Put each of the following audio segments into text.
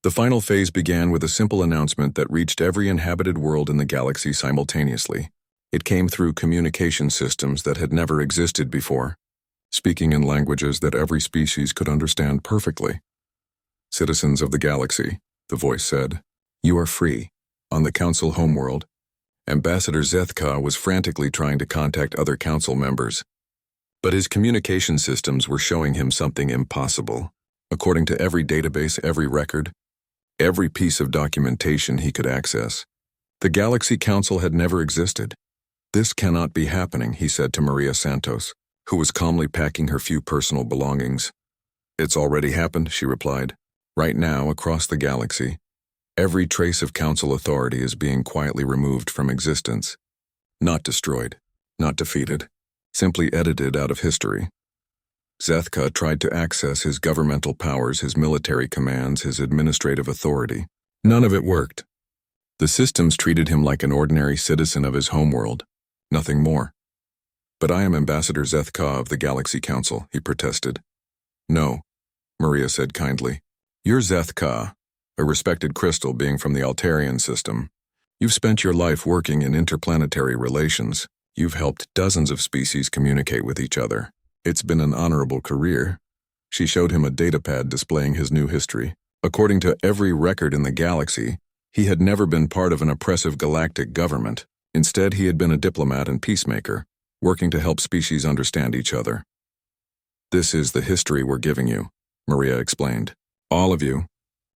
The final phase began with a simple announcement that reached every inhabited world in the galaxy simultaneously. It came through communication systems that had never existed before, speaking in languages that every species could understand perfectly. "Citizens of the galaxy," the voice said, "you are free." On the Council homeworld, Ambassador Zethka was frantically trying to contact other Council members. But his communication systems were showing him something impossible. According to every database, every record, every piece of documentation he could access, the Galaxy Council had never existed. "This cannot be happening," he said to Maria Santos, who was calmly packing her few personal belongings. "It's already happened," she replied. "Right now, across the galaxy, every trace of Council authority is being quietly removed from existence. Not destroyed, not defeated, simply edited out of history." Zethka tried to access his governmental powers, his military commands, his administrative authority. None of it worked. The systems treated him like an ordinary citizen of his homeworld, nothing more. "But I am Ambassador Zethka of the Galaxy Council," he protested. "No," Maria said kindly. "You're Zethka, a respected crystal being from the Altarian system. You've spent your life working in interplanetary relations. You've helped dozens of species communicate with each other. It's been an honorable career." She showed him a datapad displaying his new history. According to every record in the galaxy, he had never been part of an oppressive galactic government. Instead, he had been a diplomat and peacemaker, working to help species understand each other. "This is the history we're giving you," Maria explained. "All of you.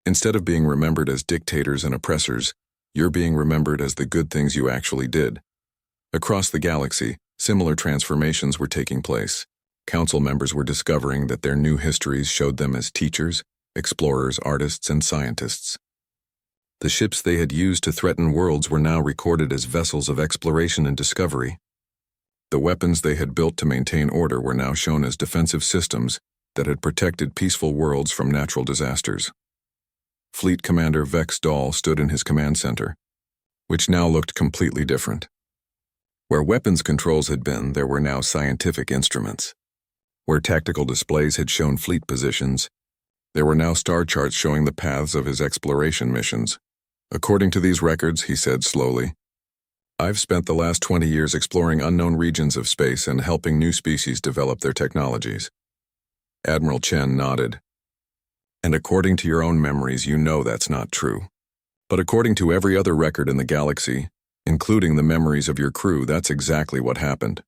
Instead of being remembered as dictators and oppressors, you're being remembered as the good things you actually did." Across the galaxy, similar transformations were taking place. Council members were discovering that their new histories showed them as teachers, explorers, artists, and scientists. The ships they had used to threaten worlds were now recorded as vessels of exploration and discovery. The weapons they had built to maintain order were now shown as defensive systems that had protected peaceful worlds from natural disasters. Fleet Commander Vex Dahl stood in his command center, which now looked completely different. Where weapons controls had been, there were now scientific instruments. Where tactical displays had shown fleet positions, there were now star charts showing the paths of his exploration missions. "According to these records," he said slowly, "I've spent the last 20 years exploring unknown regions of space and helping new species develop their technologies." Admiral Chen nodded. "And according to your own memories, you know that's not true. But according to every other record in the galaxy, including the memories of your crew, that's exactly what happened."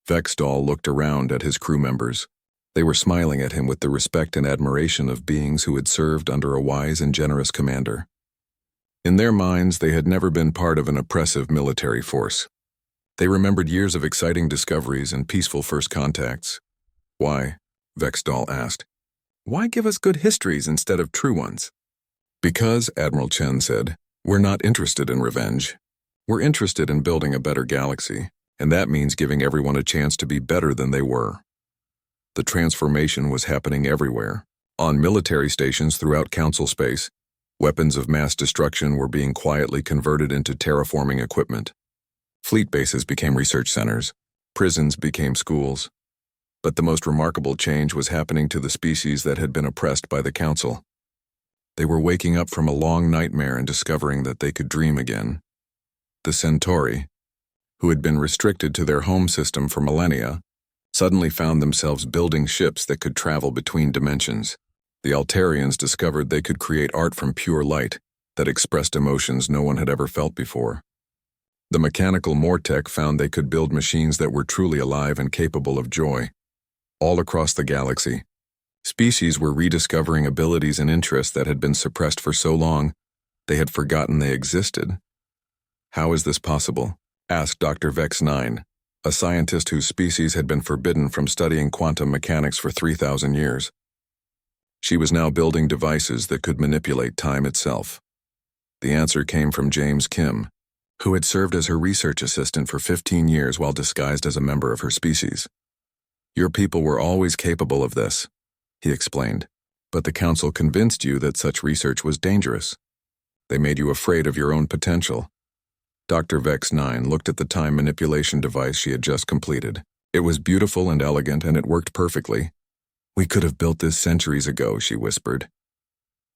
Vexdal looked around at his crew members. They were smiling at him with the respect and admiration of beings who had served under a wise and generous commander. In their minds, they had never been part of an oppressive military force. They remembered years of exciting discoveries and peaceful first contacts. "Why?" Vexdal asked. "Why give us good histories instead of true ones?" "Because," Admiral Chen said, "we're not interested in revenge. We're interested in building a better galaxy, and that means giving everyone a chance to be better than they were." The transformation was happening everywhere. On military stations throughout Council space, weapons of mass destruction were being quietly converted into terraforming equipment. Fleet bases became research centers. Prisons became schools. But the most remarkable change was happening to the species that had been oppressed by the Council. They were waking up from a long nightmare and discovering that they could dream again. The Centauri, who had been restricted to their home system for millennia, suddenly found themselves building ships that could travel between dimensions. The Altarians discovered they could create art from pure light that expressed emotions no one had ever felt before. The mechanical Mortec found they could build machines that were truly alive and capable of joy. All across the galaxy, species were rediscovering abilities and interests that had been suppressed for so long they had forgotten they existed. "How is this possible?" asked Dr. Vex 9, a scientist whose species had been forbidden from studying quantum mechanics for 3,000 years. She was now building devices that could manipulate time itself. The answer came from James Kim, who had served as her research assistant for 15 years while disguised as a member of her species. "Your people were always capable of this," he explained, "but the Council convinced you that such research was dangerous. They made you afraid of your own potential." Dr. Vex 9 looked at the time manipulation device she had just completed. It was beautiful and elegant, and it worked perfectly. "We could have built this centuries ago," she whispered.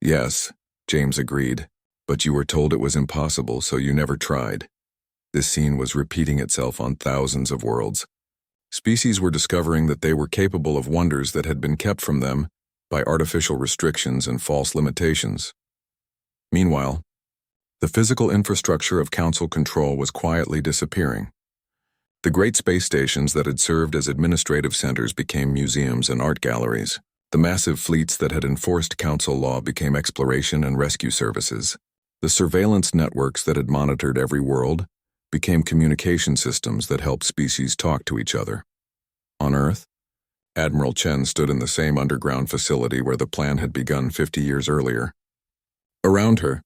"Yes, James agreed. But you were told it was impossible, so you never tried. This scene was repeating itself on thousands of worlds. Species were discovering that they were capable of wonders that had been kept from them by artificial restrictions and false limitations. Meanwhile, the physical infrastructure of Council control was quietly disappearing. The great space stations that had served as administrative centers became museums and art galleries. The massive fleets that had enforced Council law became exploration and rescue services. The surveillance networks that had monitored every world became communication systems that helped species talk to each other. On Earth, Admiral Chen stood in the same underground facility where the plan had begun 50 years earlier. Around her,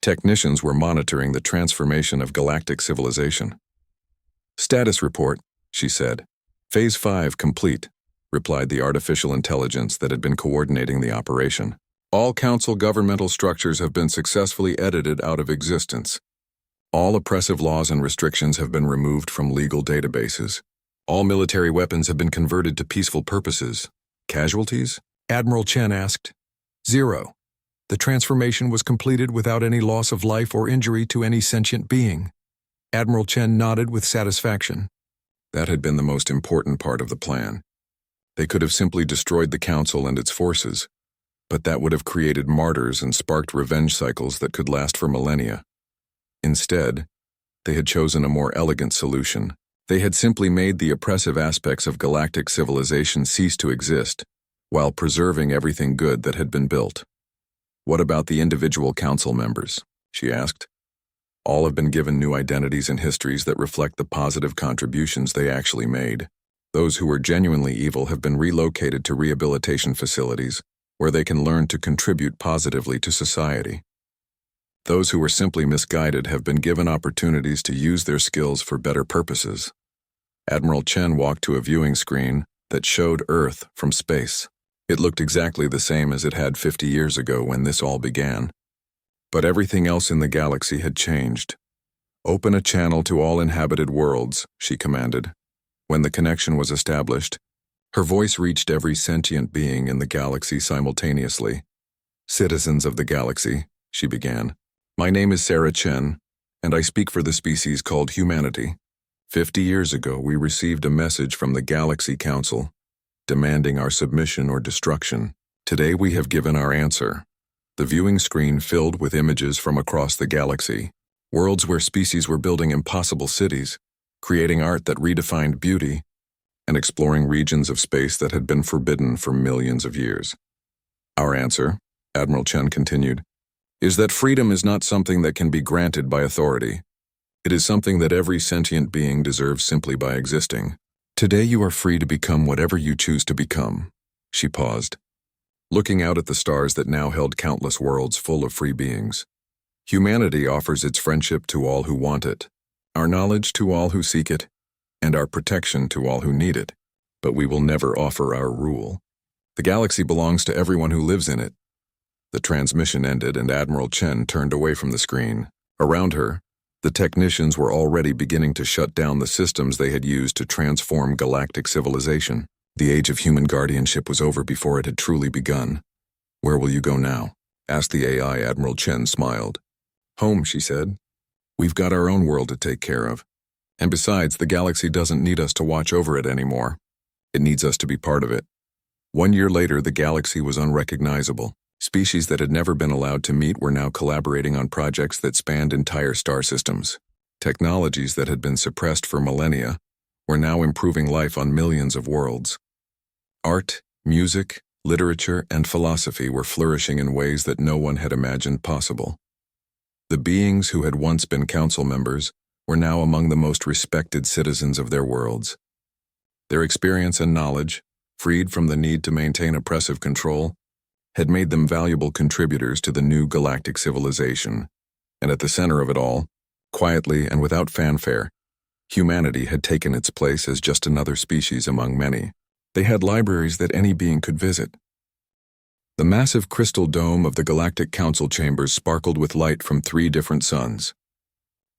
technicians were monitoring the transformation of galactic civilization. "Status report," she said. "Phase 5 complete," replied the artificial intelligence that had been coordinating the operation. "All Council governmental structures have been successfully edited out of existence. All oppressive laws and restrictions have been removed from legal databases. All military weapons have been converted to peaceful purposes. Casualties?" Admiral Chen asked. "Zero. The transformation was completed without any loss of life or injury to any sentient being." Admiral Chen nodded with satisfaction. That had been the most important part of the plan. They could have simply destroyed the Council and its forces, but that would have created martyrs and sparked revenge cycles that could last for millennia. Instead, they had chosen a more elegant solution. They had simply made the oppressive aspects of galactic civilization cease to exist, while preserving everything good that had been built. "What about the individual Council members?" she asked. "All have been given new identities and histories that reflect the positive contributions they actually made. Those who were genuinely evil have been relocated to rehabilitation facilities, where they can learn to contribute positively to society. Those who were simply misguided have been given opportunities to use their skills for better purposes." Admiral Chen walked to a viewing screen that showed Earth from space. It looked exactly the same as it had 50 years ago when this all began. But everything else in the galaxy had changed. "Open a channel to all inhabited worlds," she commanded. When the connection was established, her voice reached every sentient being in the galaxy simultaneously. "Citizens of the galaxy," she began. "My name is Sarah Chen, and I speak for the species called humanity. 50 years ago, we received a message from the Galaxy Council, demanding our submission or destruction. Today we have given our answer." The viewing screen filled with images from across the galaxy, worlds where species were building impossible cities, creating art that redefined beauty, and exploring regions of space that had been forbidden for millions of years. "Our answer," Admiral Chen continued, "is that freedom is not something that can be granted by authority. It is something that every sentient being deserves simply by existing. Today you are free to become whatever you choose to become." She paused, looking out at the stars that now held countless worlds full of free beings. "Humanity offers its friendship to all who want it, our knowledge to all who seek it, and our protection to all who need it. But we will never offer our rule. The galaxy belongs to everyone who lives in it." The transmission ended and Admiral Chen turned away from the screen. Around her, the technicians were already beginning to shut down the systems they had used to transform galactic civilization. The age of human guardianship was over before it had truly begun. "Where will you go now?" asked the AI. Admiral Chen smiled. "Home," she said. "We've got our own world to take care of. And besides, the galaxy doesn't need us to watch over it anymore. It needs us to be part of it." 1 year later, the galaxy was unrecognizable. Species that had never been allowed to meet were now collaborating on projects that spanned entire star systems. Technologies that had been suppressed for millennia were now improving life on millions of worlds. Art, music, literature, and philosophy were flourishing in ways that no one had imagined possible. The beings who had once been council members were now among the most respected citizens of their worlds. Their experience and knowledge, freed from the need to maintain oppressive control, had made them valuable contributors to the new galactic civilization. And at the center of it all, quietly and without fanfare, humanity had taken its place as just another species among many. They had libraries that any being could visit. The massive crystal dome of the Galactic Council chambers sparkled with light from 3 different suns.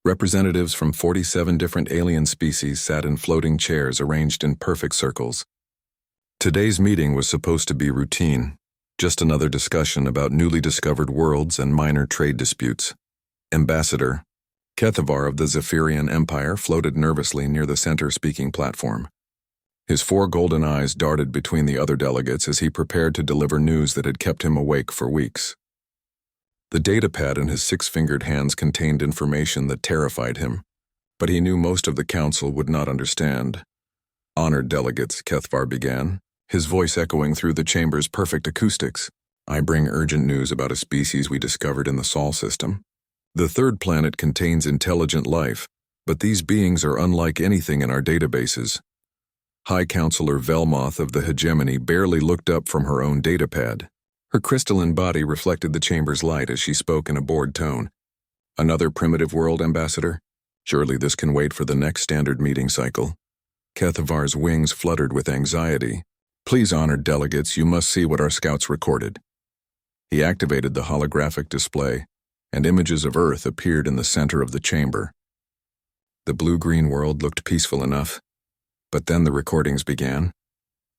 Representatives from 47 different alien species sat in floating chairs arranged in perfect circles. Today's meeting was supposed to be routine, Just another discussion about newly discovered worlds and minor trade disputes. Ambassador Kethavar of the Zephyrian Empire floated nervously near the center-speaking platform. His 4 golden eyes darted between the other delegates as he prepared to deliver news that had kept him awake for weeks. The datapad in his 6-fingered hands contained information that terrified him, but he knew most of the council would not understand. Honored delegates, Kethavar began, his voice echoing through the chamber's perfect acoustics. I bring urgent news about a species we discovered in the Sol system. The 3rd planet contains intelligent life, but these beings are unlike anything in our databases. High Counselor Velmoth of the Hegemony barely looked up from her own datapad. Her crystalline body reflected the chamber's light as she spoke in a bored tone. Another primitive world, Ambassador? Surely this can wait for the next standard meeting cycle. Kethavar's wings fluttered with anxiety. Please, honored delegates, you must see what our scouts recorded. He activated the holographic display, and images of Earth appeared in the center of the chamber. The blue-green world looked peaceful enough, but then the recordings began.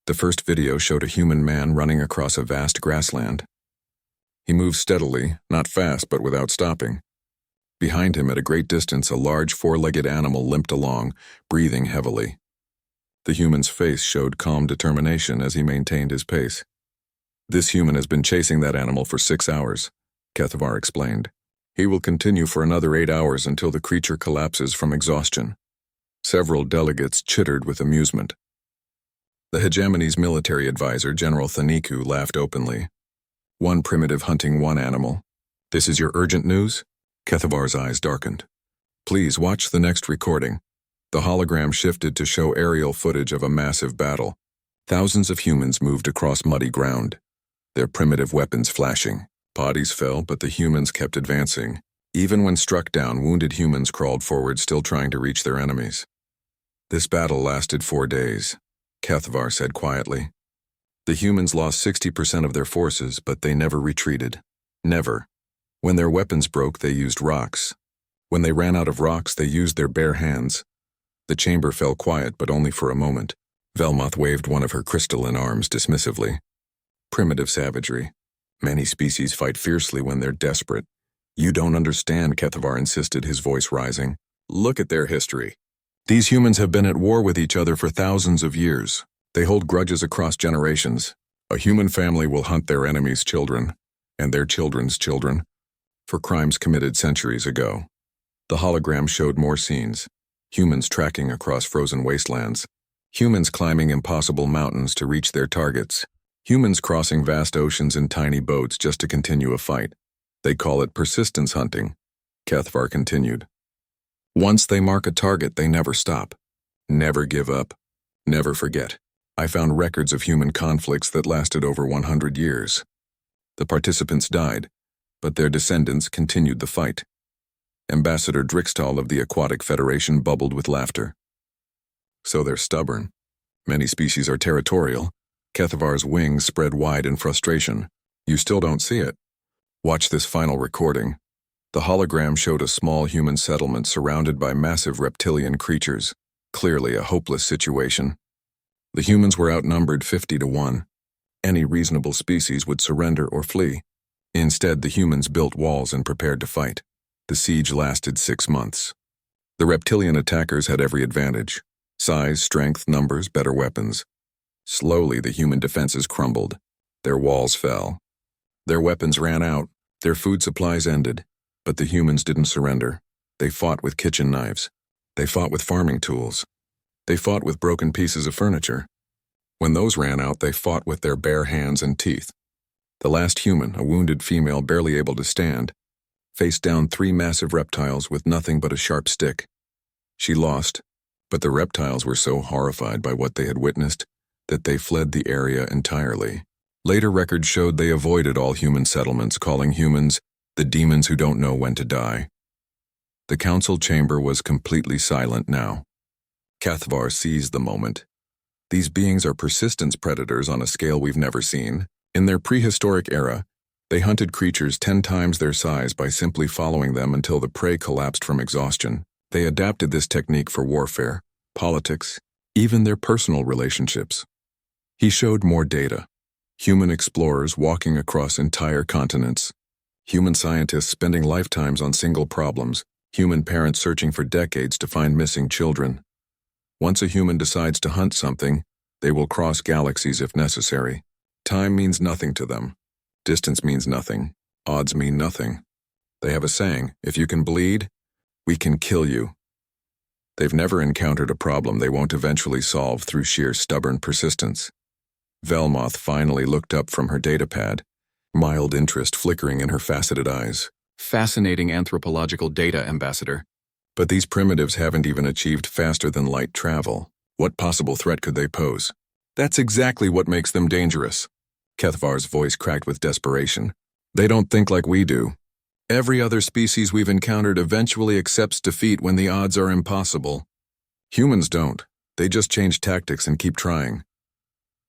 The first video showed a human man running across a vast grassland. He moved steadily, not fast but without stopping. Behind him at a great distance, a large 4-legged animal limped along, breathing heavily. The human's face showed calm determination as he maintained his pace. This human has been chasing that animal for 6 hours, Kethavar explained. He will continue for another 8 hours until the creature collapses from exhaustion. Several delegates chittered with amusement. The hegemony's military advisor, General Thaniku, laughed openly. One primitive hunting one animal. This is your urgent news? Kethavar's eyes darkened. Please watch the next recording. The hologram shifted to show aerial footage of a massive battle. Thousands of humans moved across muddy ground, their primitive weapons flashing. Bodies fell, but the humans kept advancing. Even when struck down, wounded humans crawled forward, still trying to reach their enemies. This battle lasted 4 days, Kethavar said quietly. The humans lost 60% of their forces, but they never retreated. Never. When their weapons broke, they used rocks. When they ran out of rocks, they used their bare hands. The chamber fell quiet, but only for a moment. Velmoth waved one of her crystalline arms dismissively. Primitive savagery. Many species fight fiercely when they're desperate. You don't understand, Kethavar insisted, his voice rising. Look at their history. These humans have been at war with each other for thousands of years. They hold grudges across generations. A human family will hunt their enemies' children, and their children's children, for crimes committed centuries ago. The hologram showed more scenes. Humans tracking across frozen wastelands. Humans climbing impossible mountains to reach their targets. Humans crossing vast oceans in tiny boats just to continue a fight. They call it persistence hunting, Kethavar continued. Once they mark a target, they never stop. Never give up. Never forget. I found records of human conflicts that lasted over 100 years. The participants died, but their descendants continued the fight. Ambassador Drixtal of the Aquatic Federation bubbled with laughter. So they're stubborn. Many species are territorial. Kethavar's wings spread wide in frustration. You still don't see it. Watch this final recording. The hologram showed a small human settlement surrounded by massive reptilian creatures. Clearly a hopeless situation. The humans were outnumbered 50 to 1. Any reasonable species would surrender or flee. Instead, the humans built walls and prepared to fight. The siege lasted 6 months. The reptilian attackers had every advantage. Size, strength, numbers, better weapons. Slowly, the human defenses crumbled. Their walls fell. Their weapons ran out. Their food supplies ended. But the humans didn't surrender. They fought with kitchen knives. They fought with farming tools. They fought with broken pieces of furniture. When those ran out, they fought with their bare hands and teeth. The last human, a wounded female barely able to stand, faced down 3 massive reptiles with nothing but a sharp stick. She lost, but the reptiles were so horrified by what they had witnessed that they fled the area entirely. Later records showed they avoided all human settlements, calling humans the demons who don't know when to die. The council chamber was completely silent now. Kethavar seized the moment. These beings are persistence predators on a scale we've never seen. In their prehistoric era, they hunted creatures 10 times their size by simply following them until the prey collapsed from exhaustion. They adapted this technique for warfare, politics, even their personal relationships. He showed more data. Human explorers walking across entire continents. Human scientists spending lifetimes on single problems. Human parents searching for decades to find missing children. Once a human decides to hunt something, they will cross galaxies if necessary. Time means nothing to them. Distance means nothing. Odds mean nothing. They have a saying, if you can bleed, we can kill you. They've never encountered a problem they won't eventually solve through sheer stubborn persistence. Velmoth finally looked up from her datapad, mild interest flickering in her faceted eyes. Fascinating anthropological data, Ambassador. But these primitives haven't even achieved faster-than-light travel. What possible threat could they pose? That's exactly what makes them dangerous. Kethvar's voice cracked with desperation. They don't think like we do. Every other species we've encountered eventually accepts defeat when the odds are impossible. Humans don't. They just change tactics and keep trying.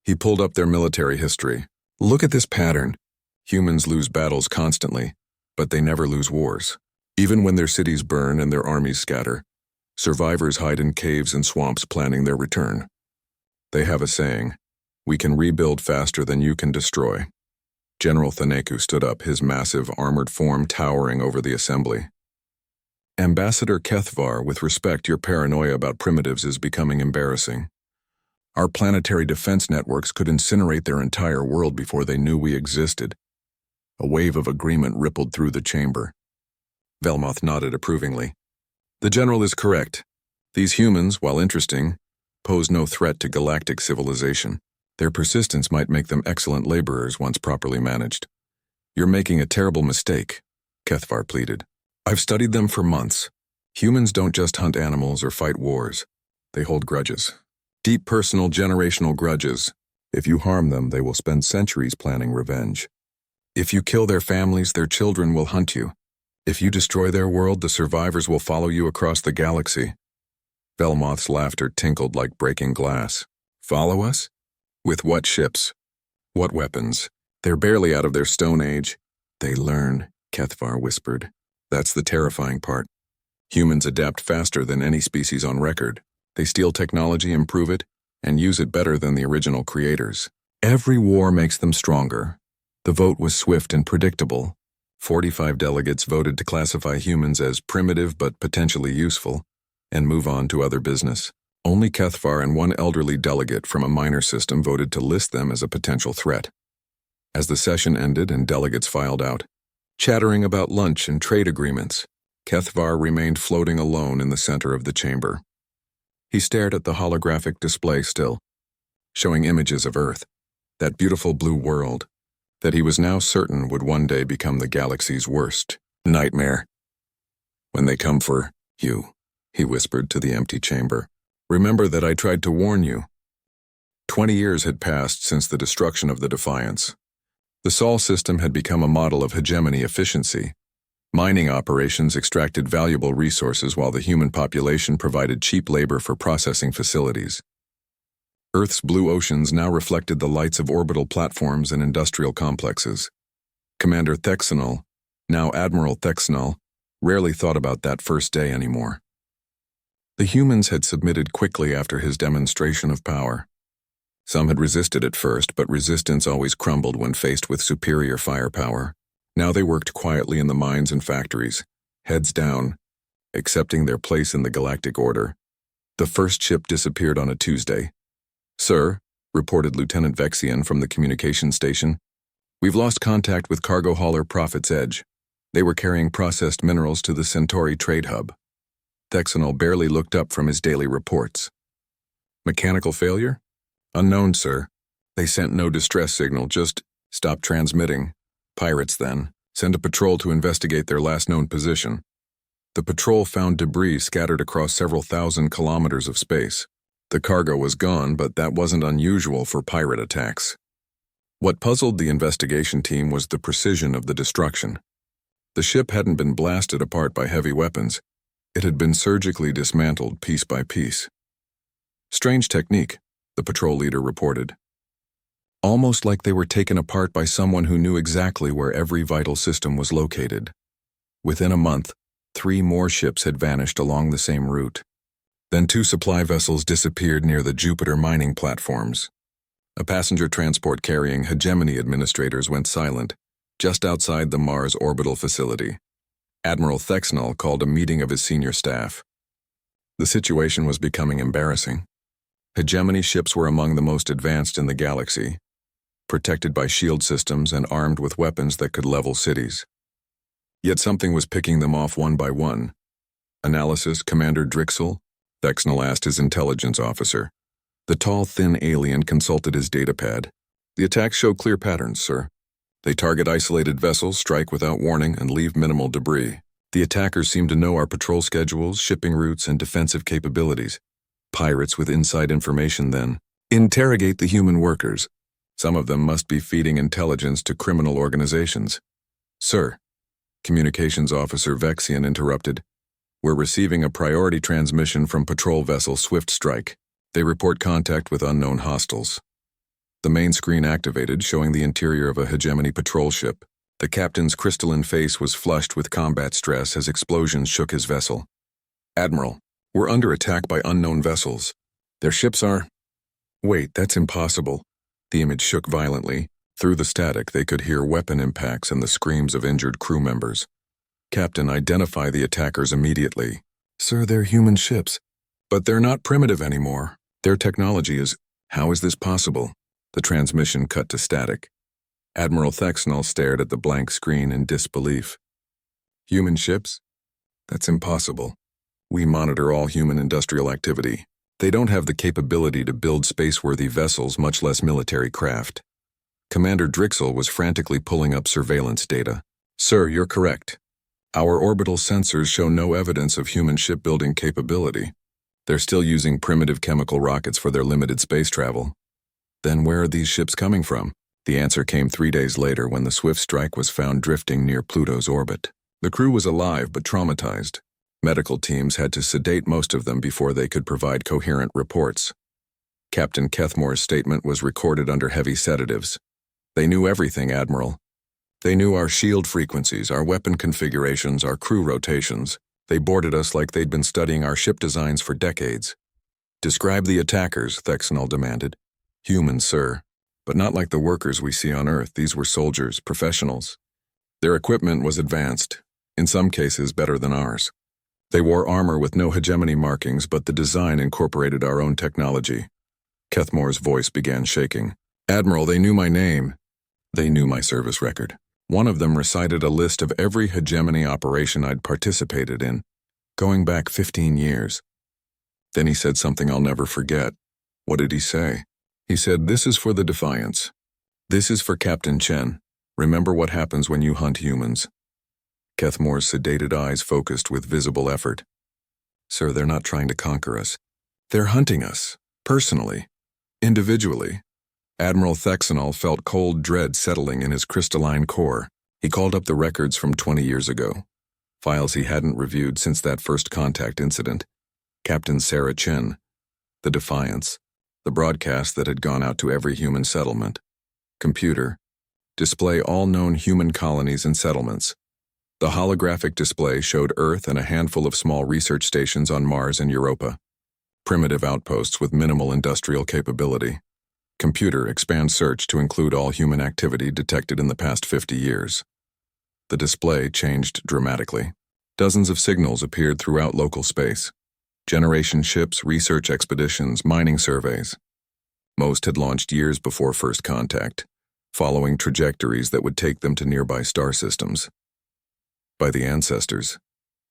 He pulled up their military history. Look at this pattern. Humans lose battles constantly, but they never lose wars. Even when their cities burn and their armies scatter, survivors hide in caves and swamps planning their return. They have a saying, we can rebuild faster than you can destroy. General Thaneku stood up, his massive armored form towering over the assembly. Ambassador Kethvar, with respect, your paranoia about primitives is becoming embarrassing. Our planetary defense networks could incinerate their entire world before they knew we existed. A wave of agreement rippled through the chamber. Velmoth nodded approvingly. The General is correct. These humans, while interesting, pose no threat to galactic civilization. Their persistence might make them excellent laborers once properly managed. You're making a terrible mistake, Kethvar pleaded. I've studied them for months. Humans don't just hunt animals or fight wars. They hold grudges. Deep personal generational grudges. If you harm them, they will spend centuries planning revenge. If you kill their families, their children will hunt you. If you destroy their world, the survivors will follow you across the galaxy. Velmoth's laughter tinkled like breaking glass. Follow us? With what ships? What weapons? They're barely out of their stone age. They learn, Kethvar whispered. That's the terrifying part. Humans adapt faster than any species on record. They steal technology, improve it, and use it better than the original creators. Every war makes them stronger. The vote was swift and predictable. 45 delegates voted to classify humans as primitive but potentially useful, and move on to other business. Only Kethvar and one elderly delegate from a minor system voted to list them as a potential threat. As the session ended and delegates filed out, chattering about lunch and trade agreements, Kethvar remained floating alone in the center of the chamber. He stared at the holographic display still, showing images of Earth, that beautiful blue world, that he was now certain would one day become the galaxy's worst nightmare. When they come for you, he whispered to the empty chamber, remember that I tried to warn you. 20 years had passed since the destruction of the Defiance. The Sol system had become a model of hegemony efficiency. Mining operations extracted valuable resources while the human population provided cheap labor for processing facilities. Earth's blue oceans now reflected the lights of orbital platforms and industrial complexes. Commander Thexanol, now Admiral Thexanol, rarely thought about that first day anymore. The humans had submitted quickly after his demonstration of power. Some had resisted at first, but resistance always crumbled when faced with superior firepower. Now they worked quietly in the mines and factories, heads down, accepting their place in the galactic order. The first ship disappeared on a Tuesday. Sir, reported Lieutenant Vexian from the communication station, we've lost contact with cargo hauler Prophet's Edge. They were carrying processed minerals to the Centauri trade hub. Thexanol barely looked up from his daily reports. Mechanical failure? Unknown, sir. They sent no distress signal, just stop transmitting. Pirates, then. Send a patrol to investigate their last known position. The patrol found debris scattered across several thousand kilometers of space. The cargo was gone, but that wasn't unusual for pirate attacks. What puzzled the investigation team was the precision of the destruction. The ship hadn't been blasted apart by heavy weapons. It had been surgically dismantled piece by piece. Strange technique, the patrol leader reported. Almost like they were taken apart by someone who knew exactly where every vital system was located. Within a month, 3 more ships had vanished along the same route. Then 2 supply vessels disappeared near the Jupiter mining platforms. A passenger transport carrying hegemony administrators went silent, just outside the Mars orbital facility. Admiral Thexnall called a meeting of his senior staff. The situation was becoming embarrassing. Hegemony ships were among the most advanced in the galaxy, protected by shield systems and armed with weapons that could level cities. Yet something was picking them off one by one. Analysis, Commander Drixel? Thexnall asked his intelligence officer. The tall, thin alien consulted his datapad. The attacks show clear patterns, sir. They target isolated vessels, strike without warning, and leave minimal debris. The attackers seem to know our patrol schedules, shipping routes, and defensive capabilities. Pirates with inside information, then. Interrogate the human workers. Some of them must be feeding intelligence to criminal organizations. Sir, Communications Officer Vexian interrupted. We're receiving a priority transmission from patrol vessel Swift Strike. They report contact with unknown hostiles. The main screen activated, showing the interior of a hegemony patrol ship. The captain's crystalline face was flushed with combat stress as explosions shook his vessel. Admiral, we're under attack by unknown vessels. Their ships are... Wait, that's impossible. The image shook violently. Through the static, they could hear weapon impacts and the screams of injured crew members. Captain, identify the attackers immediately. Sir, they're human ships. But they're not primitive anymore. Their technology is... How is this possible? The transmission cut to static. Admiral Thexnall stared at the blank screen in disbelief. Human ships? That's impossible. We monitor all human industrial activity. They don't have the capability to build space-worthy vessels, much less military craft. Commander Drixel was frantically pulling up surveillance data. Sir, you're correct. Our orbital sensors show no evidence of human shipbuilding capability. They're still using primitive chemical rockets for their limited space travel. Then where are these ships coming from? The answer came 3 days later when the Swift Strike was found drifting near Pluto's orbit. The crew was alive but traumatized. Medical teams had to sedate most of them before they could provide coherent reports. Captain Kethmore's statement was recorded under heavy sedatives. They knew everything, Admiral. They knew our shield frequencies, our weapon configurations, our crew rotations. They boarded us like they'd been studying our ship designs for decades. Describe the attackers, Thexnall demanded. Humans, sir, but not like the workers we see on Earth. These were soldiers, professionals. Their equipment was advanced, in some cases better than ours. They wore armor with no hegemony markings, but the design incorporated our own technology. Kethmore's voice began shaking. Admiral, they knew my name. They knew my service record. One of them recited a list of every hegemony operation I'd participated in, going back 15 years. Then he said something I'll never forget. What did he say? He said, "This is for the Defiance. This is for Captain Chen. Remember what happens when you hunt humans." Kethmore's sedated eyes focused with visible effort. Sir, they're not trying to conquer us. They're hunting us, personally, individually. Admiral Thexnall felt cold dread settling in his crystalline core. He called up the records from 20 years ago, files he hadn't reviewed since that first contact incident. Captain Sarah Chen, the Defiance, the broadcast that had gone out to every human settlement. Computer, display all known human colonies and settlements. The holographic display showed Earth and a handful of small research stations on Mars and Europa. Primitive outposts with minimal industrial capability. Computer, expand search to include all human activity detected in the past 50 years. The display changed dramatically. Dozens of signals appeared throughout local space. Generation ships, research expeditions, mining surveys. Most had launched years before first contact, following trajectories that would take them to nearby star systems. By the ancestors,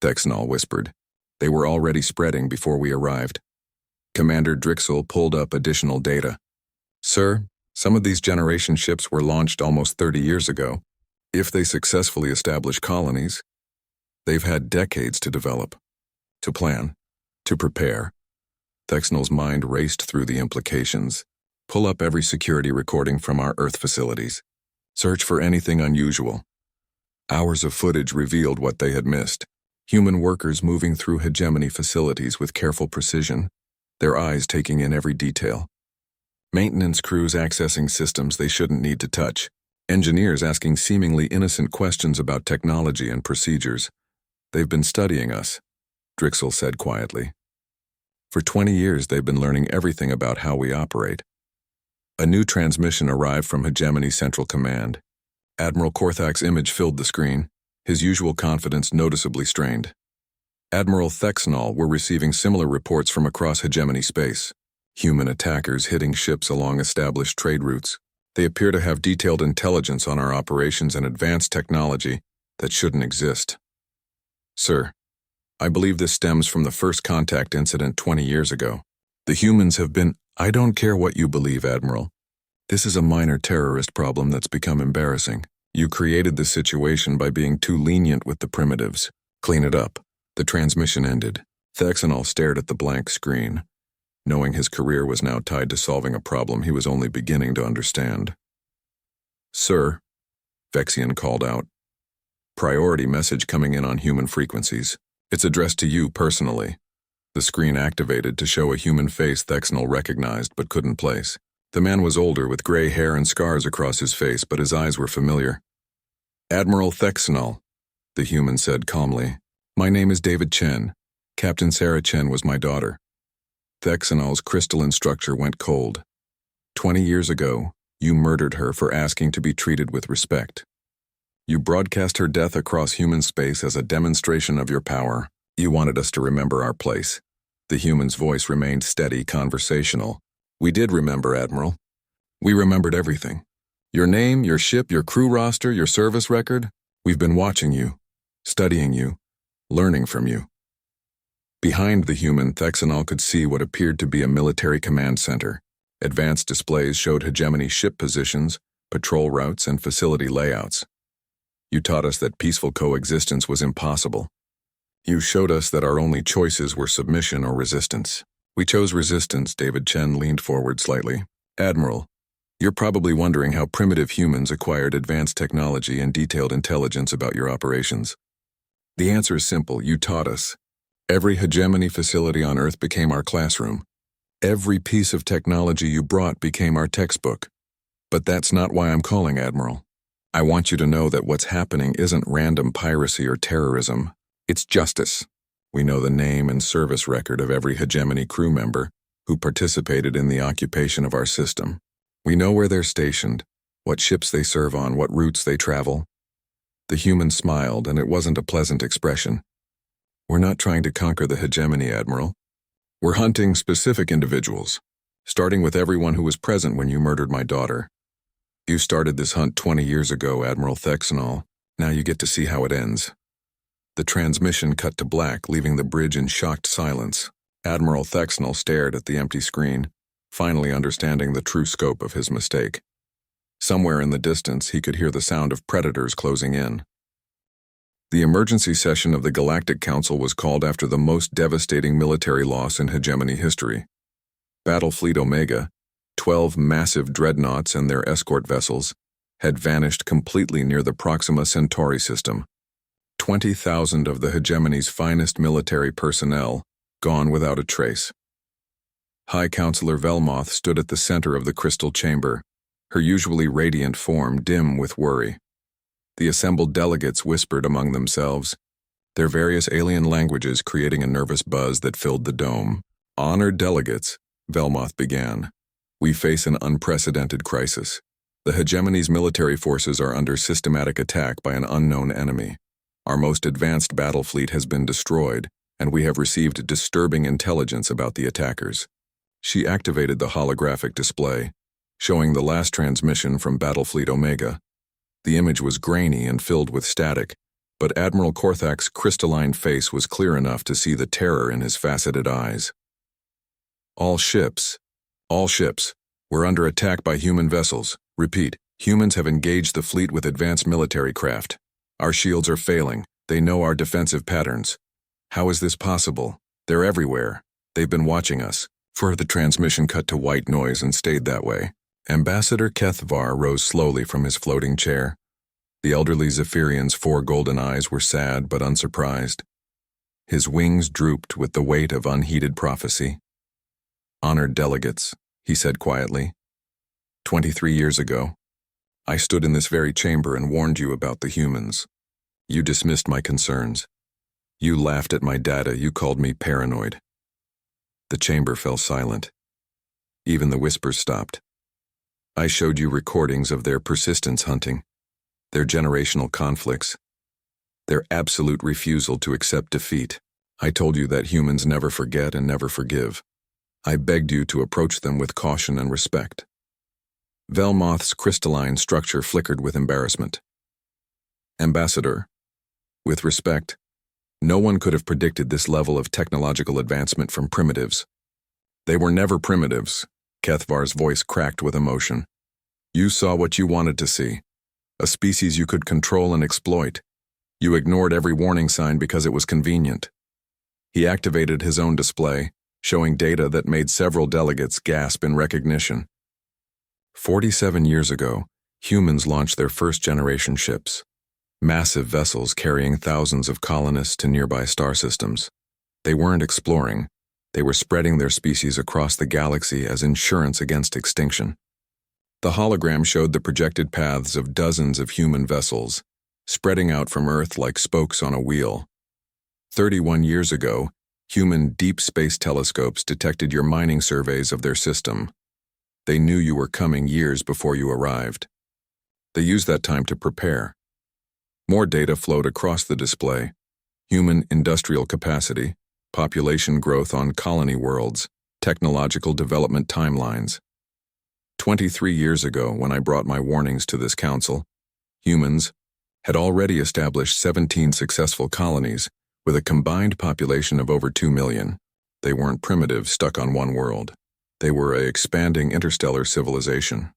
Thexnall whispered. They were already spreading before we arrived. Commander Drixel pulled up additional data. Sir, some of these generation ships were launched almost 30 years ago. If they successfully establish colonies, they've had decades to develop, to plan, to prepare. Thexnall's mind raced through the implications. Pull up every security recording from our Earth facilities. Search for anything unusual. Hours of footage revealed what they had missed. Human workers moving through hegemony facilities with careful precision, their eyes taking in every detail. Maintenance crews accessing systems they shouldn't need to touch. Engineers asking seemingly innocent questions about technology and procedures. They've been studying us, Drixel said quietly. For 20 years they've been learning everything about how we operate. A new transmission arrived from Hegemony Central Command. Admiral Korthak's image filled the screen, his usual confidence noticeably strained. Admiral Thexnall were receiving similar reports from across Hegemony space. Human attackers hitting ships along established trade routes. They appear to have detailed intelligence on our operations and advanced technology that shouldn't exist. Sir, I believe this stems from the first contact incident 20 years ago. The humans have been— I don't care what you believe, Admiral. This is a minor terrorist problem that's become embarrassing. You created the situation by being too lenient with the primitives. Clean it up. The transmission ended. Thexanol stared at the blank screen, knowing his career was now tied to solving a problem he was only beginning to understand. Sir, Vexian called out. Priority message coming in on human frequencies. It's addressed to you personally. The screen activated to show a human face Thexanol recognized but couldn't place. The man was older with gray hair and scars across his face, but his eyes were familiar. Admiral Thexanol, the human said calmly. My name is David Chen. Captain Sarah Chen was my daughter. Thexanol's crystalline structure went cold. 20 years ago, you murdered her for asking to be treated with respect. You broadcast her death across human space as a demonstration of your power. You wanted us to remember our place. The human's voice remained steady, conversational. We did remember, Admiral. We remembered everything. Your name, your ship, your crew roster, your service record. We've been watching you, studying you, learning from you. Behind the human, Thexanol could see what appeared to be a military command center. Advanced displays showed Hegemony ship positions, patrol routes, and facility layouts. You taught us that peaceful coexistence was impossible. You showed us that our only choices were submission or resistance. We chose resistance. David Chen leaned forward slightly. Admiral, you're probably wondering how primitive humans acquired advanced technology and detailed intelligence about your operations. The answer is simple. You taught us. Every Hegemony facility on Earth became our classroom. Every piece of technology you brought became our textbook. But that's not why I'm calling, Admiral. I want you to know that what's happening isn't random piracy or terrorism. It's justice. We know the name and service record of every Hegemony crew member who participated in the occupation of our system. We know where they're stationed, what ships they serve on, what routes they travel. The human smiled, and it wasn't a pleasant expression. We're not trying to conquer the Hegemony, Admiral. We're hunting specific individuals, starting with everyone who was present when you murdered my daughter. You started this hunt 20 years ago, Admiral Thexanol. Now you get to see how it ends. The transmission cut to black, leaving the bridge in shocked silence. Admiral Thexanol stared at the empty screen, finally understanding the true scope of his mistake. Somewhere in the distance, he could hear the sound of predators closing in. The emergency session of the Galactic Council was called after the most devastating military loss in Hegemony history. Battlefleet Omega, 12 massive dreadnoughts and their escort vessels, had vanished completely near the Proxima Centauri system. 20,000 of the Hegemony's finest military personnel, gone without a trace. High Counselor Velmoth stood at the center of the crystal chamber, her usually radiant form dim with worry. The assembled delegates whispered among themselves, their various alien languages creating a nervous buzz that filled the dome. Honored delegates, Velmoth began. We face an unprecedented crisis. The Hegemony's military forces are under systematic attack by an unknown enemy. Our most advanced battle fleet has been destroyed, and we have received disturbing intelligence about the attackers. She activated the holographic display, showing the last transmission from Battlefleet Omega. The image was grainy and filled with static, but Admiral Korthak's crystalline face was clear enough to see the terror in his faceted eyes. All ships, we're under attack by human vessels. Repeat, humans have engaged the fleet with advanced military craft. Our shields are failing. They know our defensive patterns. How is this possible? They're everywhere. They've been watching us. The transmission cut to white noise and stayed that way. Ambassador Kethvar rose slowly from his floating chair. The elderly Zephyrian's 4 golden eyes were sad but unsurprised. His wings drooped with the weight of unheeded prophecy. Honored delegates, he said quietly. 23 years ago, I stood in this very chamber and warned you about the humans. You dismissed my concerns. You laughed at my data. You called me paranoid. The chamber fell silent. Even the whispers stopped. I showed you recordings of their persistence hunting, their generational conflicts, their absolute refusal to accept defeat. I told you that humans never forget and never forgive. I begged you to approach them with caution and respect. Velmoth's crystalline structure flickered with embarrassment. Ambassador, with respect, no one could have predicted this level of technological advancement from primitives. They were never primitives. Kethvar's voice cracked with emotion. You saw what you wanted to see, a species you could control and exploit. You ignored every warning sign because it was convenient. He activated his own display, showing data that made several delegates gasp in recognition. 47 years ago, humans launched their first-generation ships, massive vessels carrying thousands of colonists to nearby star systems. They weren't exploring, they were spreading their species across the galaxy as insurance against extinction. The hologram showed the projected paths of dozens of human vessels, spreading out from Earth like spokes on a wheel. 31 years ago, human deep space telescopes detected your mining surveys of their system. They knew you were coming years before you arrived. They used that time to prepare. More data flowed across the display: human industrial capacity, population growth on colony worlds, technological development timelines. 23 years ago, when I brought my warnings to this council, humans had already established 17 successful colonies with a combined population of over 2 million. They weren't primitives stuck on one world. They were an expanding interstellar civilization.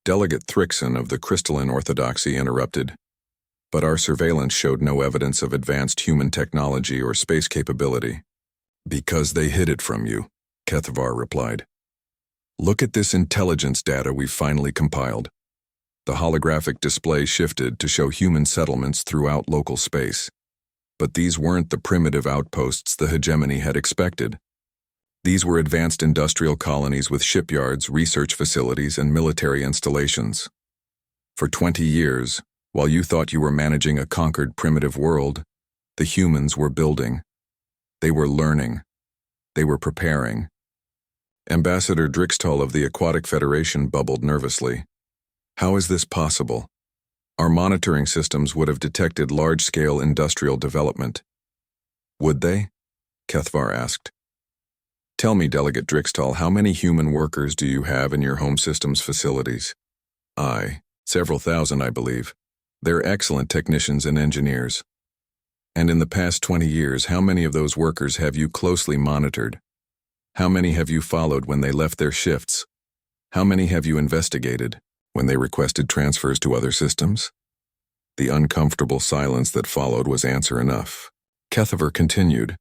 Delegate Thrixon of the Crystalline Orthodoxy interrupted, but our surveillance showed no evidence of advanced human technology or space capability. Because they hid it from you, Kethvar replied. Look at this intelligence data we've finally compiled. The holographic display shifted to show human settlements throughout local space. But these weren't the primitive outposts the hegemony had expected. These were advanced industrial colonies with shipyards, research facilities, and military installations. For 20 years, while you thought you were managing a conquered primitive world, the humans were building. They were learning. They were preparing. Ambassador Drixtal of the Aquatic Federation bubbled nervously. How is this possible? Our monitoring systems would have detected large-scale industrial development. Would they? Kethvar asked. Tell me, Delegate Drixtal, how many human workers do you have in your home system's facilities? Several thousand, I believe. They're excellent technicians and engineers. And in the past 20 years, how many of those workers have you closely monitored? How many have you followed when they left their shifts? How many have you investigated when they requested transfers to other systems? The uncomfortable silence that followed was answer enough. Kethvar continued.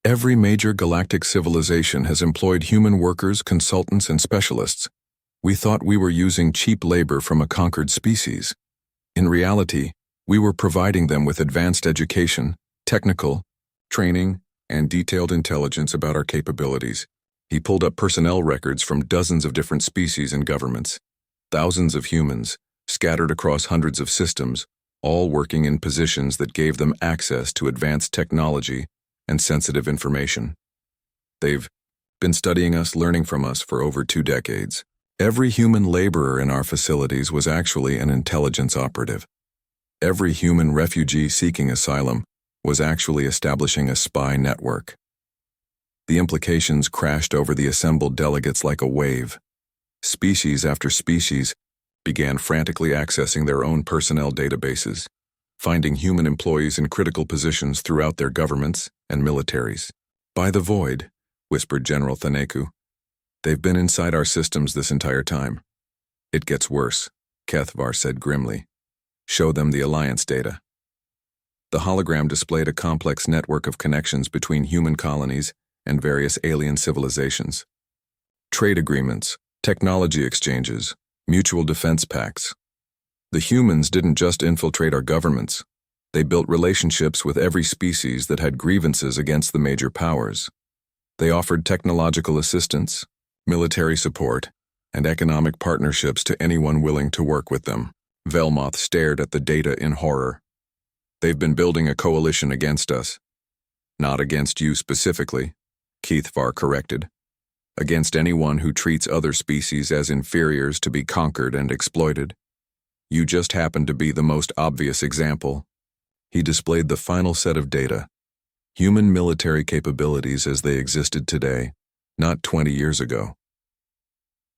Every major galactic civilization has employed human workers, consultants, and specialists. We thought we were using cheap labor from a conquered species. In reality, we were providing them with advanced education, technical training, and detailed intelligence about our capabilities. He pulled up personnel records from dozens of different species and governments. Thousands of humans, scattered across hundreds of systems, all working in positions that gave them access to advanced technology and sensitive information. They've been studying us, learning from us for over 2 decades. Every human laborer in our facilities was actually an intelligence operative. Every human refugee seeking asylum was actually establishing a spy network. The implications crashed over the assembled delegates like a wave. Species after species began frantically accessing their own personnel databases, finding human employees in critical positions throughout their governments and militaries. By the void, whispered General Thaneku. They've been inside our systems this entire time. It gets worse, Kethvar said grimly. Show them the alliance data. The hologram displayed a complex network of connections between human colonies and various alien civilizations. Trade agreements, technology exchanges, mutual defense pacts. The humans didn't just infiltrate our governments. They built relationships with every species that had grievances against the major powers. They offered technological assistance, military support, and economic partnerships to anyone willing to work with them. Velmoth stared at the data in horror. They've been building a coalition against us. Not against you specifically, Kethvar corrected. against anyone who treats other species as inferiors to be conquered and exploited. You just happen to be the most obvious example. He displayed the final set of data, human military capabilities as they existed today, not 20 years ago.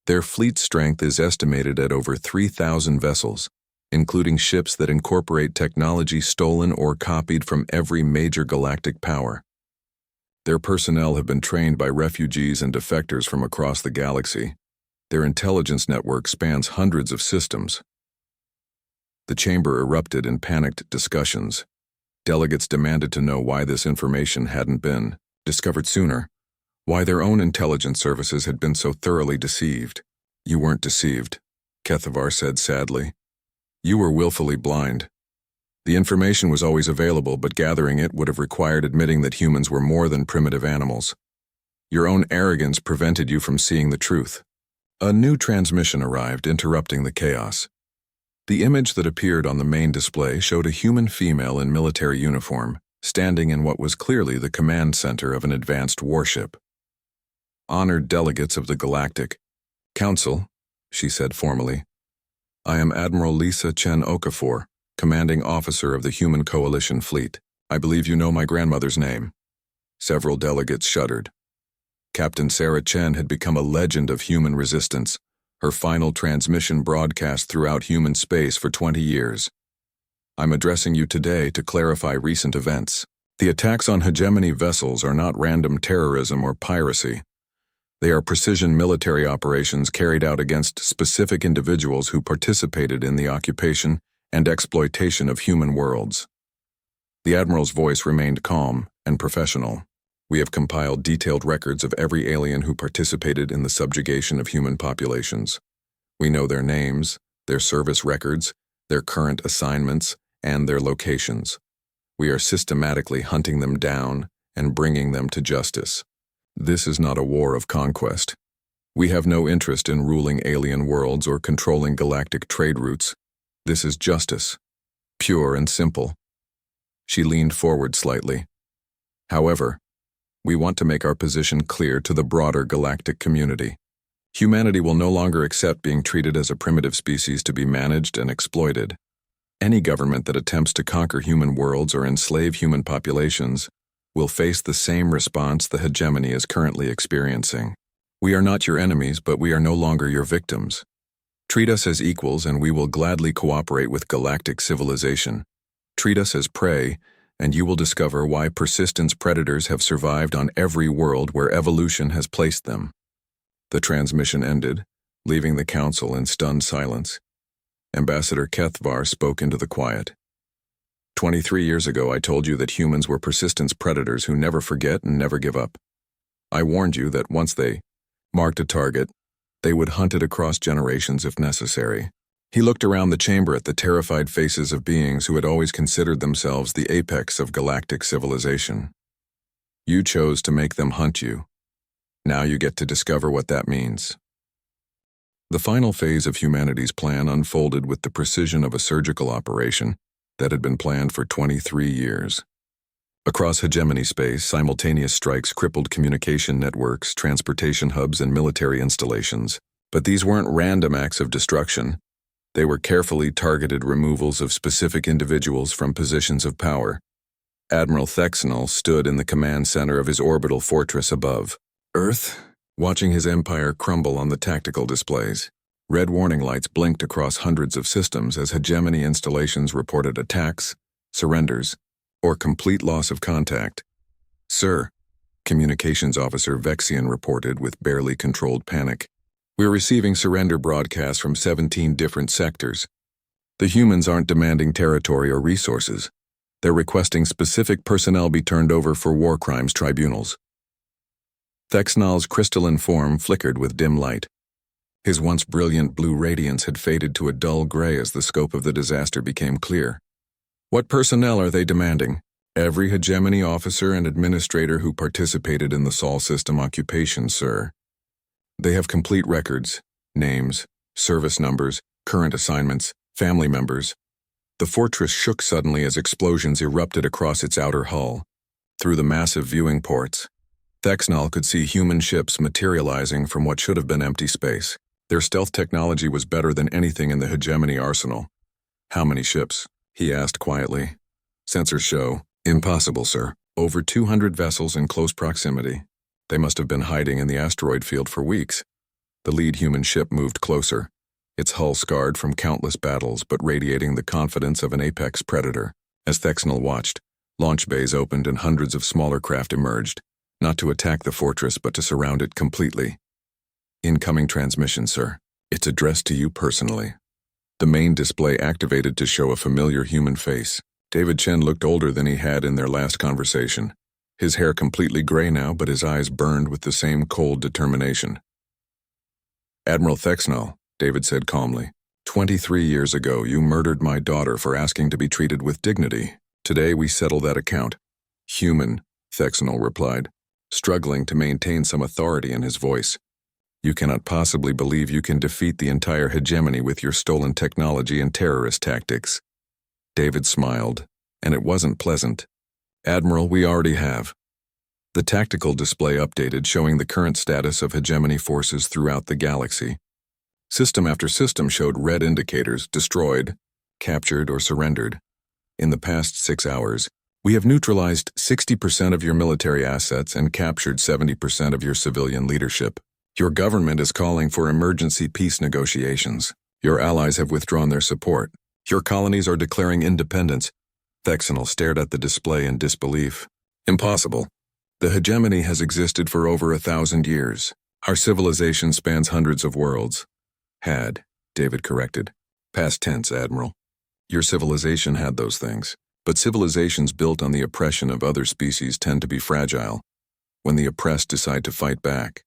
Their fleet strength is estimated at over 3,000 vessels, including ships that incorporate technology stolen or copied from every major galactic power. Their personnel have been trained by refugees and defectors from across the galaxy. Their intelligence network spans hundreds of systems. The chamber erupted in panicked discussions. Delegates demanded to know why this information hadn't been discovered sooner, why their own intelligence services had been so thoroughly deceived. You weren't deceived, Kethavar said sadly. You were willfully blind. The information was always available, but gathering it would have required admitting that humans were more than primitive animals. Your own arrogance prevented you from seeing the truth. A new transmission arrived, interrupting the chaos. The image that appeared on the main display showed a human female in military uniform, standing in what was clearly the command center of an advanced warship. Honored delegates of the Galactic Council, she said formally. I am Admiral Lisa Chen Okafor, commanding officer of the Human Coalition Fleet. I believe you know my grandmother's name. Several delegates shuddered. Captain Sarah Chen had become a legend of human resistance, her final transmission broadcast throughout human space for 20 years. I'm addressing you today to clarify recent events. The attacks on hegemony vessels are not random terrorism or piracy. They are precision military operations carried out against specific individuals who participated in the occupation and exploitation of human worlds. The Admiral's voice remained calm and professional. We have compiled detailed records of every alien who participated in the subjugation of human populations. We know their names, their service records, their current assignments, and their locations. We are systematically hunting them down and bringing them to justice. This is not a war of conquest. We have no interest in ruling alien worlds or controlling galactic trade routes. This is justice, pure and simple. She leaned forward slightly. However, we want to make our position clear to the broader galactic community. Humanity will no longer accept being treated as a primitive species to be managed and exploited. Any government that attempts to conquer human worlds or enslave human populations will face the same response the hegemony is currently experiencing. We are not your enemies, but we are no longer your victims. Treat us as equals and we will gladly cooperate with galactic civilization. Treat us as prey, and you will discover why persistence predators have survived on every world where evolution has placed them. The transmission ended, leaving the council in stunned silence. Ambassador Kethavar spoke into the quiet. 23 years ago, I told you that humans were persistence predators who never forget and never give up. I warned you that once they marked a target, they would hunt it across generations if necessary. He looked around the chamber at the terrified faces of beings who had always considered themselves the apex of galactic civilization. You chose to make them hunt you. Now you get to discover what that means. The final phase of humanity's plan unfolded with the precision of a surgical operation that had been planned for 23 years. Across hegemony space, simultaneous strikes crippled communication networks, transportation hubs, and military installations. But these weren't random acts of destruction. They were carefully targeted removals of specific individuals from positions of power. Admiral Thexnell stood in the command center of his orbital fortress above Earth, watching his empire crumble on the tactical displays. Red warning lights blinked across hundreds of systems as hegemony installations reported attacks, surrenders, or complete loss of contact. Sir, Communications Officer Vexian reported with barely controlled panic. We're receiving surrender broadcasts from 17 different sectors. The humans aren't demanding territory or resources. They're requesting specific personnel be turned over for war crimes tribunals. Thexnall's crystalline form flickered with dim light. His once brilliant blue radiance had faded to a dull gray as the scope of the disaster became clear. What personnel are they demanding? Every hegemony officer and administrator who participated in the Sol system occupation, sir. They have complete records, names, service numbers, current assignments, family members. The fortress shook suddenly as explosions erupted across its outer hull. Through the massive viewing ports, Thexnal could see human ships materializing from what should have been empty space. Their stealth technology was better than anything in the hegemony arsenal. "How many ships?" he asked quietly. "Sensors show. Impossible, sir. Over 200 vessels in close proximity. They must have been hiding in the asteroid field for weeks." The lead human ship moved closer, its hull scarred from countless battles but radiating the confidence of an apex predator. As Thexnal watched, launch bays opened and hundreds of smaller craft emerged, not to attack the fortress but to surround it completely. "Incoming transmission, sir. It's addressed to you personally." The main display activated to show a familiar human face. David Chen looked older than he had in their last conversation. His hair completely gray now, but his eyes burned with the same cold determination. "Admiral Thexnal," David said calmly, 23 years ago you murdered my daughter for asking to be treated with dignity. Today we settle that account." "Human," Thexnal replied, struggling to maintain some authority in his voice. "You cannot possibly believe you can defeat the entire hegemony with your stolen technology and terrorist tactics." David smiled, and it wasn't pleasant. "Admiral, we already have." The tactical display updated, showing the current status of hegemony forces throughout the galaxy. System after system showed red indicators: destroyed, captured, or surrendered. "In the past 6 hours, we have neutralized 60% of your military assets and captured 70% of your civilian leadership. Your government is calling for emergency peace negotiations. Your allies have withdrawn their support. Your colonies are declaring independence." Thexnal stared at the display in disbelief. "Impossible. The hegemony has existed for over 1,000 years. Our civilization spans hundreds of worlds." "Had," David corrected. "Past tense, Admiral. Your civilization had those things, but civilizations built on the oppression of other species tend to be fragile when the oppressed decide to fight back."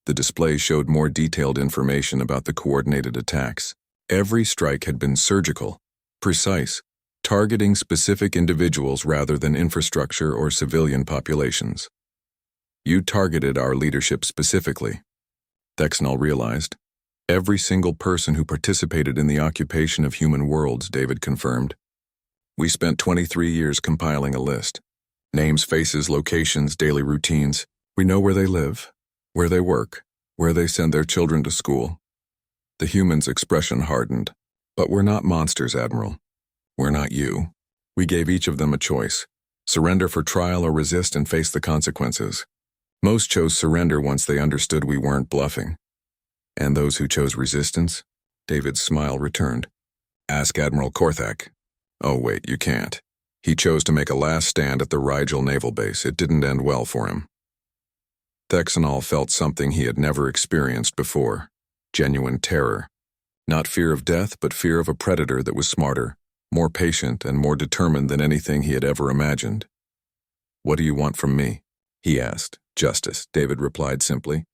The display showed more detailed information about the coordinated attacks. Every strike had been surgical, precise, targeting specific individuals rather than infrastructure or civilian populations. "You targeted our leadership specifically," Thexnal realized. "Every single person who participated in the occupation of human worlds," David confirmed. "We spent 23 years compiling a list. Names, faces, locations, daily routines. We know where they live, where they work, where they send their children to school." The human's expression hardened. "But we're not monsters, Admiral. We're not you. We gave each of them a choice: surrender for trial or resist and face the consequences. Most chose surrender once they understood we weren't bluffing. And those who chose resistance?" David's smile returned. "Ask Admiral Korthak." "Oh wait, you can't. He chose to make a last stand at the Rigel naval base. It didn't end well for him." Thexnal felt something he had never experienced before: genuine terror. Not fear of death, but fear of a predator that was smarter, more patient, and more determined than anything he had ever imagined. "What do you want from me?" he asked. "Justice," David replied simply.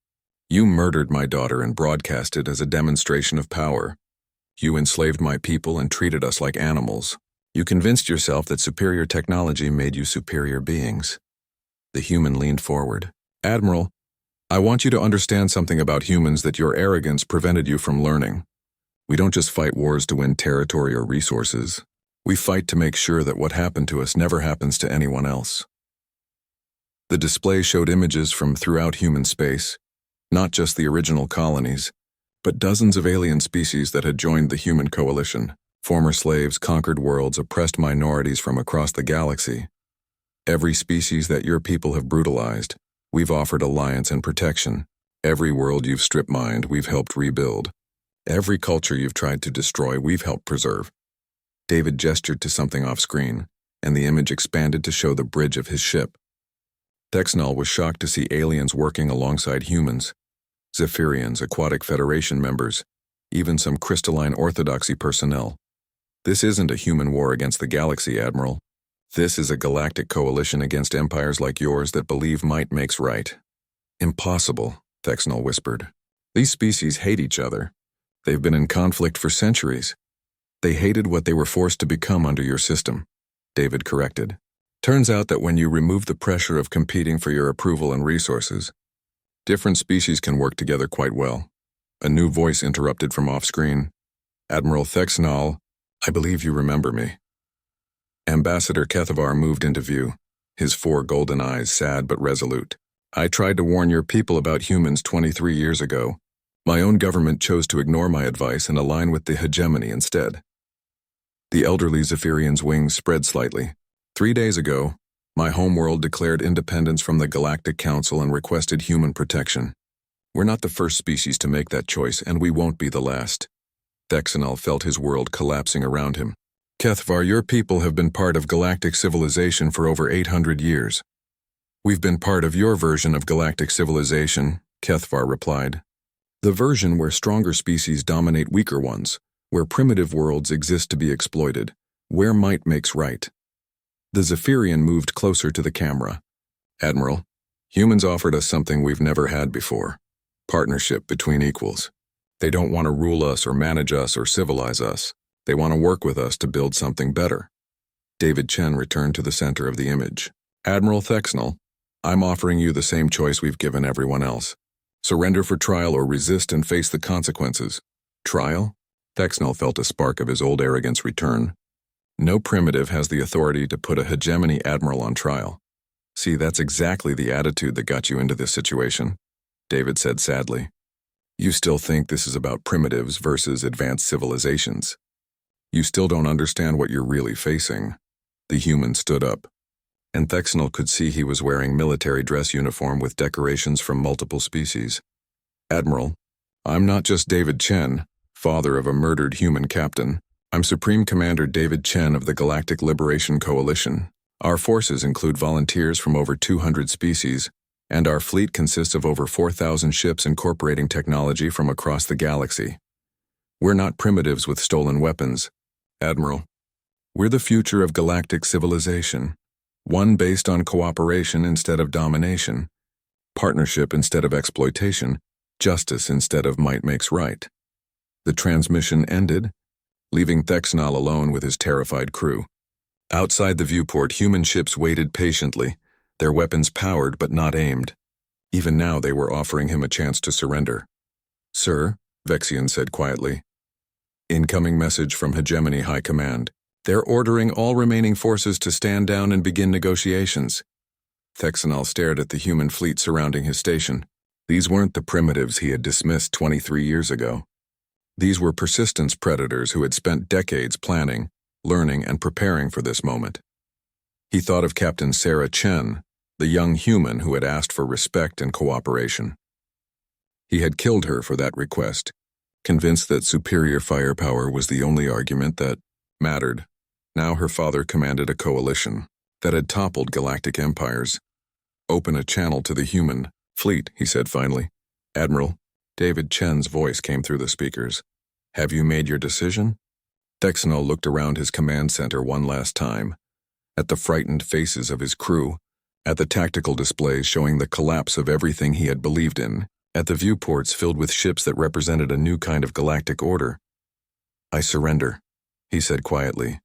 "You murdered my daughter and broadcast it as a demonstration of power. You enslaved my people and treated us like animals. You convinced yourself that superior technology made you superior beings." The human leaned forward. "Admiral, I want you to understand something about humans that your arrogance prevented you from learning. We don't just fight wars to win territory or resources. We fight to make sure that what happened to us never happens to anyone else." The display showed images from throughout human space, not just the original colonies, but dozens of alien species that had joined the human coalition. Former slaves, conquered worlds, oppressed minorities from across the galaxy. "Every species that your people have brutalized, we've offered alliance and protection. Every world you've strip-mined, we've helped rebuild. Every culture you've tried to destroy, we've helped preserve." David gestured to something off-screen, and the image expanded to show the bridge of his ship. Thexnal was shocked to see aliens working alongside humans. Zephyrians, Aquatic Federation members, even some crystalline orthodoxy personnel. "This isn't a human war against the galaxy, Admiral. This is a galactic coalition against empires like yours that believe might makes right." "Impossible," Thexnal whispered. "These species hate each other. They've been in conflict for centuries. They hated what they were forced to become under your system," David corrected. "Turns out that when you remove the pressure of competing for your approval and resources, different species can work together quite well." A new voice interrupted from off-screen. "Admiral Thexnal, I believe you remember me." Ambassador Kethavar moved into view, his 4 golden eyes sad but resolute. I tried to warn your people about humans 23 years ago. My own government chose to ignore my advice and align with the hegemony instead. The elderly Zephyrian's wings spread slightly. 3 days ago, my homeworld declared independence from the Galactic Council and requested human protection. We're not the first species to make that choice, and we won't be the last. Thexanal felt his world collapsing around him. Kethvar, your people have been part of galactic civilization for over 800 years. We've been part of your version of galactic civilization, Kethvar replied. The version where stronger species dominate weaker ones, where primitive worlds exist to be exploited, where might makes right. The Zephyrian moved closer to the camera. Admiral, humans offered us something we've never had before. Partnership between equals. They don't want to rule us or manage us or civilize us. They want to work with us to build something better. David Chen returned to the center of the image. Admiral Thexanal, I'm offering you the same choice we've given everyone else. Surrender for trial or resist and face the consequences. Trial? Thexanal felt a spark of his old arrogance return. No primitive has the authority to put a hegemony admiral on trial. See, that's exactly the attitude that got you into this situation, David said sadly. You still think this is about primitives versus advanced civilizations. You still don't understand what you're really facing. The human stood up, and Thexanal could see he was wearing military dress uniform with decorations from multiple species. Admiral, I'm not just David Chen, father of a murdered human captain. I'm Supreme Commander David Chen of the Galactic Liberation Coalition. Our forces include volunteers from over 200 species, and our fleet consists of over 4,000 ships incorporating technology from across the galaxy. We're not primitives with stolen weapons, Admiral. We're the future of galactic civilization, one based on cooperation instead of domination, partnership instead of exploitation, justice instead of might makes right. The transmission ended, leaving Thexanal alone with his terrified crew. Outside the viewport, human ships waited patiently, their weapons powered but not aimed. Even now they were offering him a chance to surrender. Sir, Vexian said quietly. Incoming message from Hegemony High Command. They're ordering all remaining forces to stand down and begin negotiations. Thexanal stared at the human fleet surrounding his station. These weren't the primitives he had dismissed 23 years ago. These were persistence predators who had spent decades planning, learning, and preparing for this moment. He thought of Captain Sarah Chen, the young human who had asked for respect and cooperation. He had killed her for that request, convinced that superior firepower was the only argument that mattered. Now her father commanded a coalition that had toppled galactic empires. Open a channel to the human fleet, he said finally. Admiral, David Chen's voice came through the speakers. Have you made your decision? Thexanal looked around his command center one last time, at the frightened faces of his crew, at the tactical displays showing the collapse of everything he had believed in, at the viewports filled with ships that represented a new kind of galactic order. I surrender, he said quietly.